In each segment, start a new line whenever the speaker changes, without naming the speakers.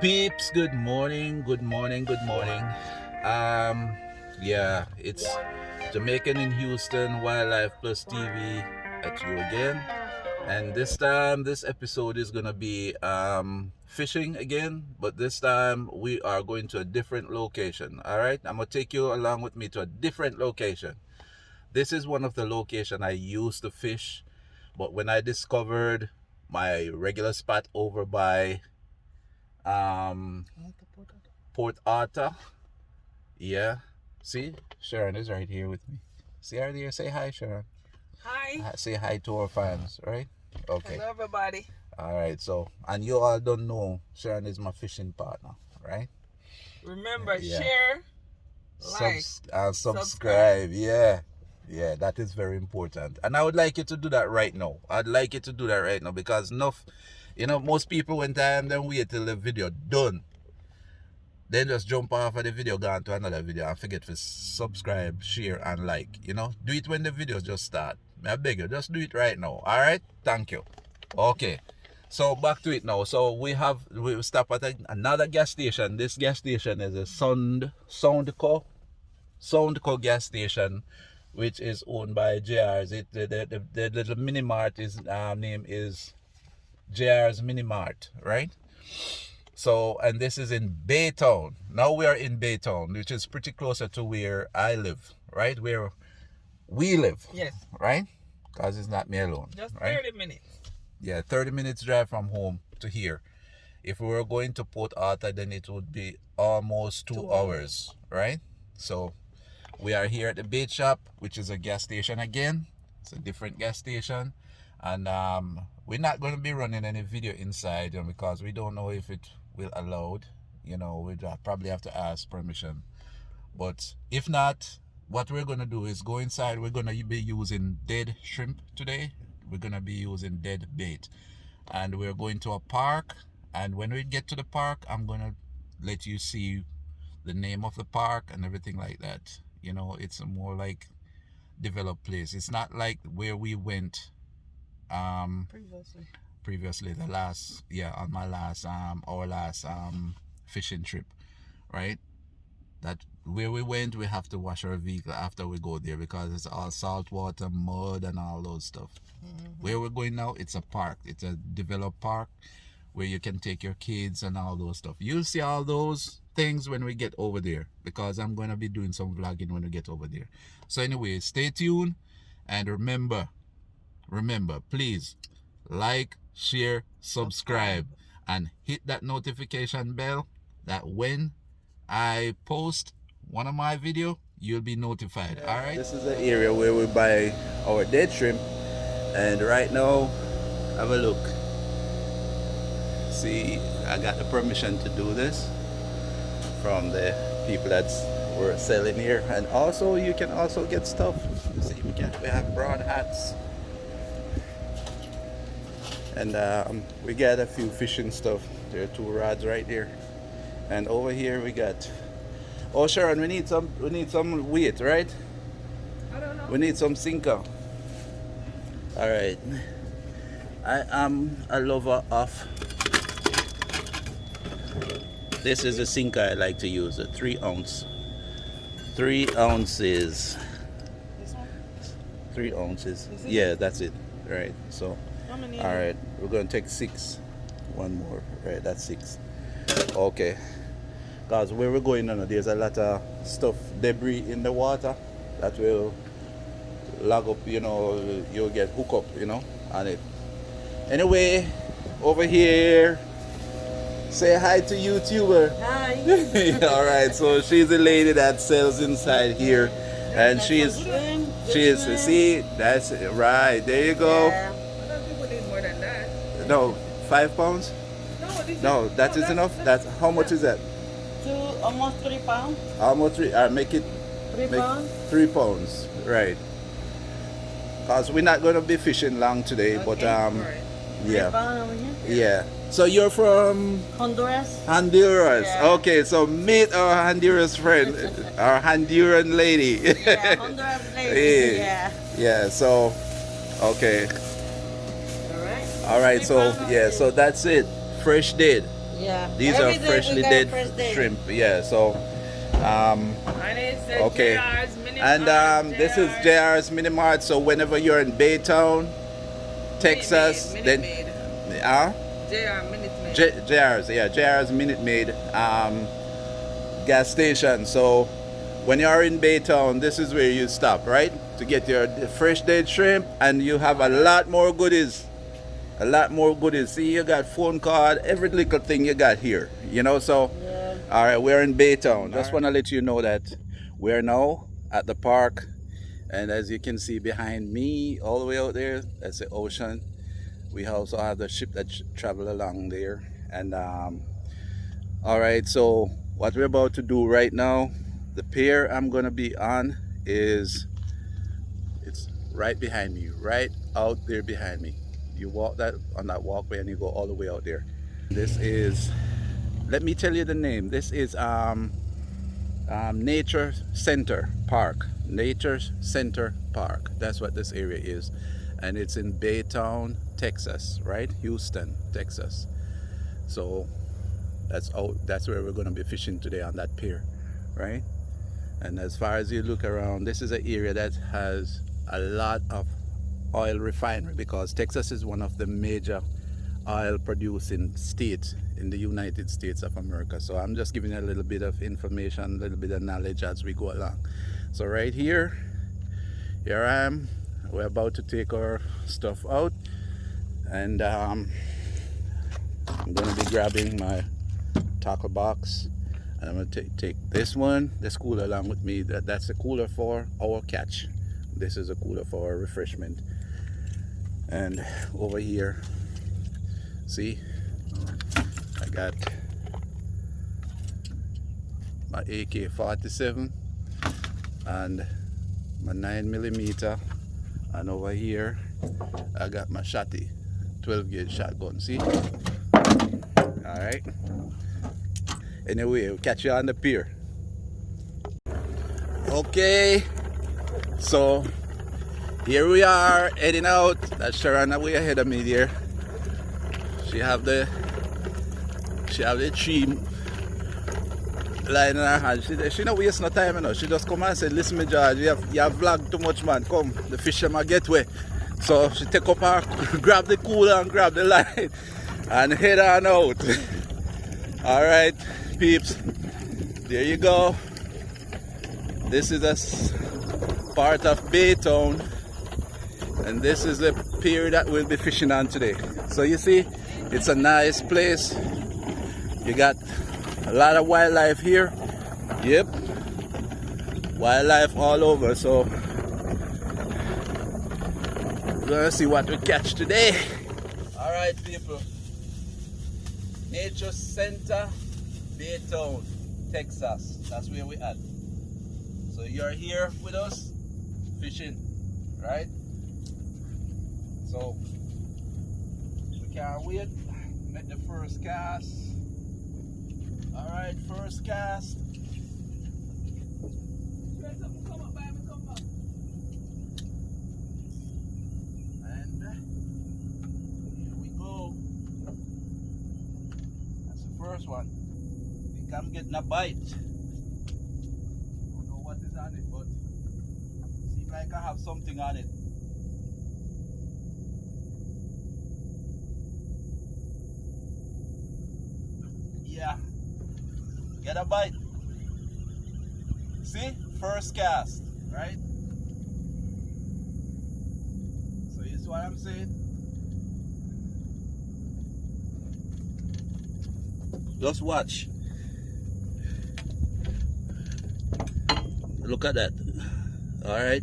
Peeps, good morning, good morning, good morning. Yeah, it's Jamaican in Houston, Wildlife Plus TV at you again. And this time, this episode is gonna be fishing again, but this time we are going to a different location. All right, I'm gonna take you along with me to a different location. This is one of the locations I used to fish, but when I discovered my regular spot over by Port Arthur. Yeah. See, Sharon is right here with me. See her there? Say hi, Sharon.
Hi.
Say hi to our fans, right? Okay.
Hello, everybody.
All right. So, and you all don't know, Sharon is my fishing partner, right?
Remember,
Yeah.
share, like,
subscribe. Yeah. Yeah, that is very important. And I would like you to do that right now. I'd like you to do that right now because enough, most people when time then wait till the video done. Then just jump off of the video, go on to another video and forget to subscribe, share, and like. Do it when the videos just start. I beg you, just do it right now. Alright? Thank you. Okay. So back to it now. So we stop at another gas station. This gas station is a Soundco gas station, which is owned by JR's. The little mini mart is name is JR's Mini Mart, right? So, and this is in Baytown. Now we are in Baytown, which is pretty closer to where I live, right? Where we live.
Yes.
Right? Because it's not me alone.
Just
right?
30 minutes.
Yeah, 30 minutes drive from home to here. If we were going to Port Arthur, then it would be almost 2 hours, right? So, we are here at the bait shop, which is a gas station again. It's a different gas station. And we're not going to be running any video inside because we don't know if it will allowed. We'd probably have to ask permission. But if not, what we're going to do is go inside. We're going to be using dead shrimp today. We're going to be using dead bait. And we're going to a park. And when we get to the park, I'm going to let you see the name of the park and everything like that. It's a more like developed place. It's not like where we went previously on my last our last fishing trip, right? That where we went, we have to wash our vehicle after we go there because it's all salt water, mud, and all those stuff. Where we're going now, it's a park. It's a developed park where you can take your kids and all those stuff. You'll see all those things when we get over there because I'm going to be doing some vlogging when we get over there. So anyway, stay tuned and remember, please like, share, subscribe, and hit that notification bell that when I post one of my video, you'll be notified. All right. This is the area where we buy our dead shrimp, and right now, have a look. See, I got the permission to do this from the people that were selling here, and also you can also get stuff. See, we have broad hats, and we got a few fishing stuff. There are 2 rods right there, and over here we got. Oh, Sharon, we need some weight, right?
I don't know.
We need some sinker. All right. I am a lover of. This is a sinker I like to use, a 3 ounce. 3 ounces.
This one?
3 ounces.
Is it?
Yeah, that's it. Right. So,
How many?
all right, we're gonna take 6. One more. Right, that's 6. Okay. Because where we're going now, there's a lot of stuff, debris in the water that will log up. You'll get hooked up, on it. Anyway, over here. Say hi to YouTuber.
Hi.
All right, so she's a lady that sells inside here, and she's see, that's it, right. There you go.
Yeah. I thought people need more than that.
No, 5 pounds. No, that is enough. That's how much is that?
Almost 3 pounds.
Almost 3. Make it
3 pounds.
3 pounds, right? Cause we're not gonna be fishing long today,
Okay.
but
Right.
yeah,
3 pounds over here.
yeah. So you're from
Honduras.
Honduras.
Yeah.
Okay, so meet our Honduras friend, our Honduran lady.
Yeah, Honduras lady.
Yeah.
Yeah.
Yeah, so okay.
All right.
All right, so yeah, so that's it. Fresh dead.
Yeah.
These
Every
are
day we
freshly
got
dead
fresh day.
shrimp. Yeah, so okay. And this is JR's Mini Mart. So whenever you're in Baytown, Texas, then JR's Minute Maid gas station. So when you're in Baytown, this is where you stop, right? To get your fresh dead shrimp, and you have a lot more goodies. A lot more goodies. See, you got phone card, every little thing you got here. You know, so
Yeah.
all right, we're in Baytown. Just want to let you know that we're now at the park, and as you can see behind me, all the way out there, that's the ocean. We also have the ship that travel along there. And all right, so what we're about to do right now, the pier I'm gonna be on is, it's right behind me, right out there behind me. You walk that on that walkway and you go all the way out there. This is, let me tell you the name. This is Nature Center Park. Nature Center Park. That's what this area is, and it's in Baytown, Texas, right? Houston, Texas. So that's where we're going to be fishing today, on that pier, right? And as far as you look around, this is an area that has a lot of oil refinery, because Texas is one of the major oil producing states in the United States of America. So I'm just giving you a little bit of information, a little bit of knowledge as we go along. So right here I am. We're about to take our stuff out, and I'm going to be grabbing my tackle box, and I'm going to take this cooler along with me. That's the cooler for our catch. This is a cooler for our refreshment. And over here, see, I got my AK-47 and my 9mm, and over here I got my shotty 12 gauge shotgun. See, all right. Anyway, we'll catch you on the pier. Okay, so here we are heading out. That's Sharon way ahead of me there. She have the tree line in her hand. She not waste no time, you know. She just come and say, listen me George, you have vlogged too much, man. Come, the fisherman get away. So she take up her, grab the cooler and grab the line and head on out. Alright, peeps, there you go. This is a part of Baytown, and this is the pier that we'll be fishing on today. So you see, it's a nice place. You got a lot of wildlife here. Yep, wildlife all over. So we're gonna see what we catch today. All right, people. Nature Center, Baytown, Texas. That's where we're at. So you're here with us fishing, right? So we can't wait. Make the first cast. All right, first cast. And here we go. That's the first one. I think I'm getting a bite. Don't know what is on it, but seems like I have something on it. Yeah, get a bite. See, first cast, right? So here's what I'm saying. Just watch. Look at that. All right.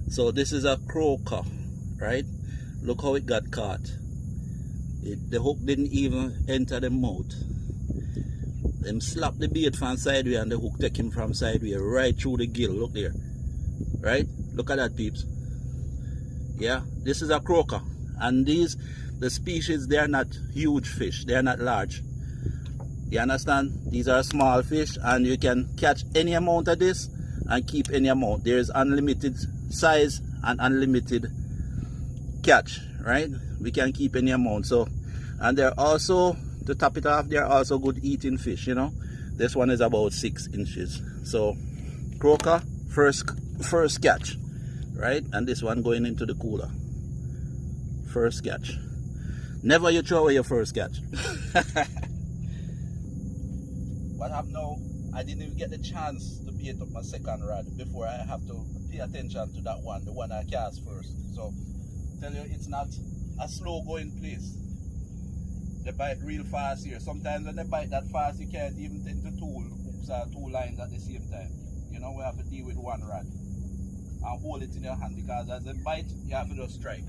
So this is a croaker, right? Look how it got caught. The hook didn't even enter the mouth. Them slap the bait from sideway and the hook take him from sideway right through the gill. Look there. Right? Look at that, peeps. Yeah, this is a croaker. And the species, they are not huge fish. They are not large. You understand? These are small fish, and you can catch any amount of this and keep any amount. There is unlimited size and unlimited catch, right? We can keep any amount. So, and they're also, to top it off, they're also good eating fish, you know. This one is about 6 inches. So croaker, first catch, right? And this one going into the cooler. First catch. Never you throw away your first catch. What happened now? I didn't even get the chance to bait up my second rod before I have to pay attention to that one, the one I cast first. So tell you, it's not a slow going place. They bite real fast here. Sometimes when they bite that fast, you can't even tend to hooks or 2 lines at the same time. You know, we have to deal with one rod and hold it in your hand, because as they bite, you have to just strike.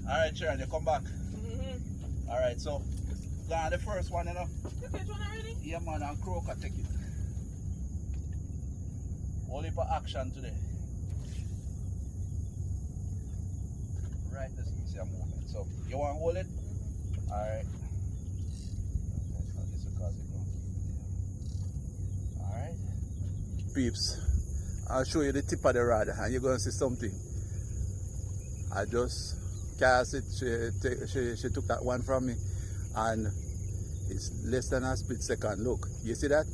Alright, Sharon, you come back. Alright, so go on the first one, you know.
You catch one already?
Yeah, man, and croaker take it. Only for action today. Right, let's see a movement. So, you want to hold it? Alright. Alright. Peeps, I'll show you the tip of the rod and you're going to see something. I just cast it, she took that one from me, and it's less than a split second. Look, you see that?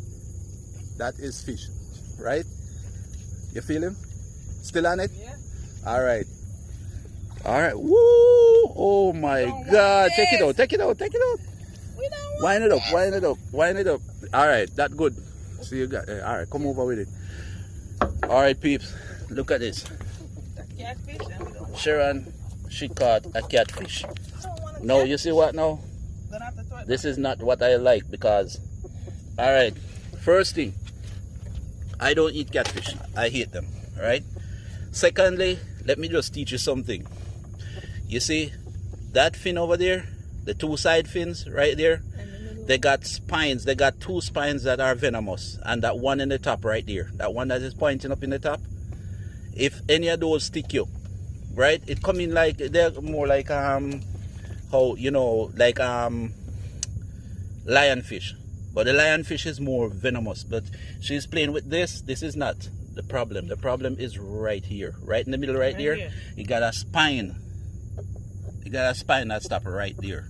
That is fish, right? You feel him? Still on it?
Yeah.
Alright. Alright. Woo! Oh my God. Take it out, take it out, take it out.
We don't want
Wind it up, wind it up, wind it up. Alright, that good. So you got alright, come over with it. Alright, peeps. Look at this.
catfish and we don't want
Sharon, she caught a catfish.
a
No, you see what now?
Gonna have to throw it
This is not what I like, because alright, first thing, I don't eat catfish. I hate them, right? Secondly, let me just teach you something. You see that fin over there, the 2 side fins right there, they got spines. They got 2 spines that are venomous, and that one in the top right there, that one that is pointing up in the top, if any of those stick you, right, it come in like, they're more like how, you know, like lionfish. But the lionfish is more venomous. But she's playing with this. This is not the problem. The problem is right here, right in the middle, right there.
here.
You got a spine. You got a spine that stops right there.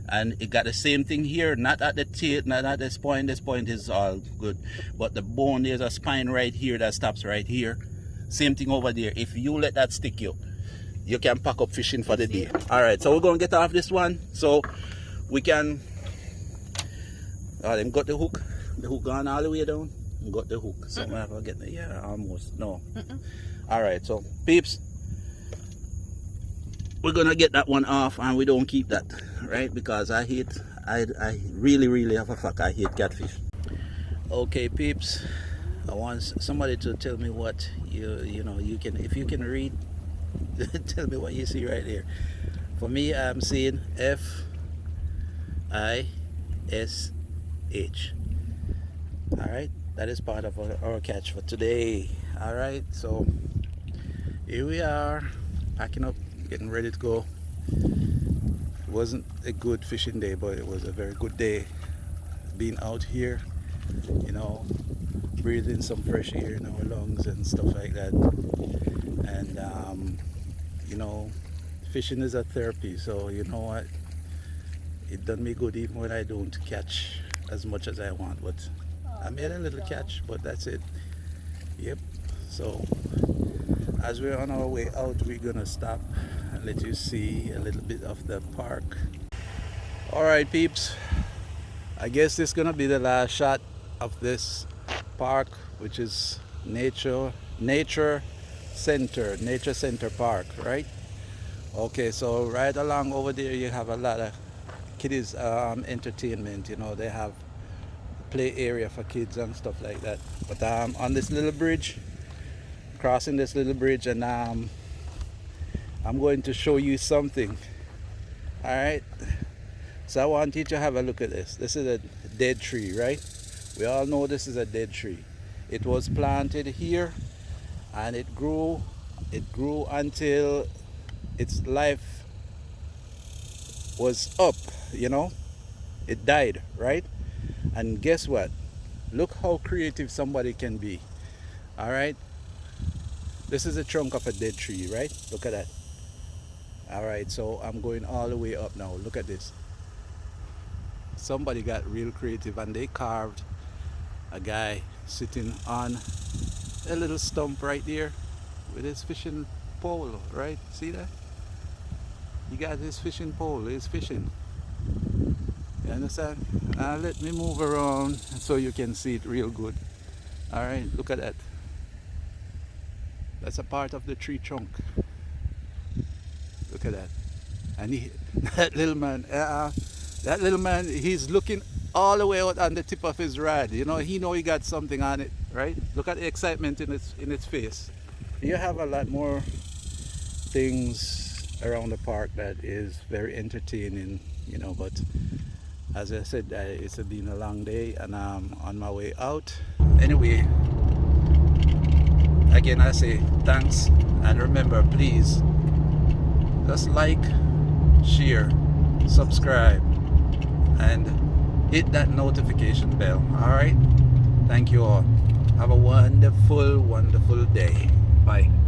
And it got the same thing here, not at the tail, not at this point. This point is all good. But the bone, there's a spine right here that stops right here. Same thing over there. If you let that stick you, you can pack up fishing for the day. Alright, so we're going to get off this one. So we can... them got the hook. The hook gone all the way down. Got the hook. So I have to get the... Yeah, almost. No. Alright, so peeps, we're going to get that one off, and we don't keep that. Right? Because I really have a fuck. I hate catfish. Okay, peeps. I want somebody to tell me what you know, you can, if you can read, tell me what you see right there. For me, I'm seeing F-I-S-H. Alright, that is part of our catch for today. Alright, so here we are, packing up, getting ready to go. It wasn't a good fishing day, but it was a very good day. Being out here, you know, breathing some fresh air in our lungs and stuff like that. And you know, fishing is a therapy, so you know what, it done me good even when I don't catch as much as I want. But I made a little catch, but that's it. Yep. So as we're on our way out, we're gonna stop and let you see a little bit of the park. Alright, peeps, I guess this is gonna be the last shot of this park, which is Nature Center Park, right? Okay, so right along over there you have a lot of kiddies entertainment. You know, they have play area for kids and stuff like that. But on this little bridge, crossing this little bridge, and I'm going to show you something. Alright, so I want you to have a look at this. This is a dead tree, right? We all know this is a dead tree. It was planted here, and it grew until its life was up, you know. It died, right? And guess what? Look how creative somebody can be. All right, this is a trunk of a dead tree, right? Look at that. All right, so I'm going all the way up now. Look at this. somebody got real creative and they carved a guy sitting on a little stump right there with his fishing pole, right? See that? He got his fishing pole, he's fishing. You understand? Let me move around so you can see it real good. Alright, look at that. That's a part of the tree trunk. Look at that. And he, that little man, he's looking all the way out on the tip of his rod. You know, he got something on it, right? Look at the excitement in its face. You have a lot more things around the park that is very entertaining, you know, but as I said, it's been a long day and I'm on my way out. Anyway, again I say thanks, and remember, please just like, share, subscribe, and hit that notification bell. Alright, thank you all. Have a wonderful day. Bye.